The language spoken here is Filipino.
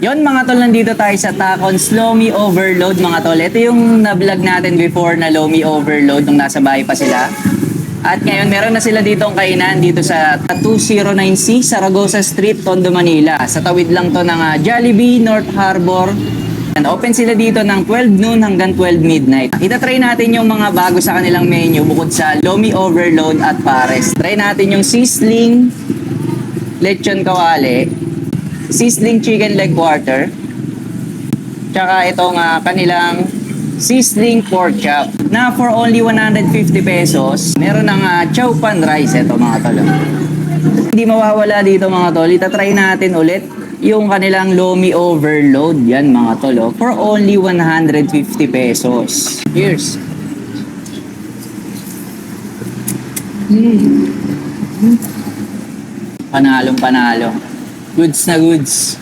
Yon mga tol, nandito tayo sa Tacons Lomi Overload mga tol. Ito yung na-vlog natin before na Lomi Overload nung nasa bahay pa sila. At ngayon meron na sila ditong kainan dito sa 209C, Saragosa Street, Tondo, Manila. Sa tawid lang to ng Jollibee, North Harbor. And open sila dito ng 12 noon hanggang 12 midnight. Itatry natin yung mga bago sa kanilang menu bukod sa Lomi Overload at Pares. Try natin yung Sizzling Lechon Kawali, Sizzling Chicken Leg Quarter, tsaka itong kanilang Sizzling Pork Chop na for only 150 pesos. Meron ng chow pan rice ito mga tol. Hindi mawawala dito mga tol. Itatry natin ulit yung kanilang Lomi Overload. Yan mga tol, for only 150 pesos. Cheers! Panalong panalo. Goods na goods.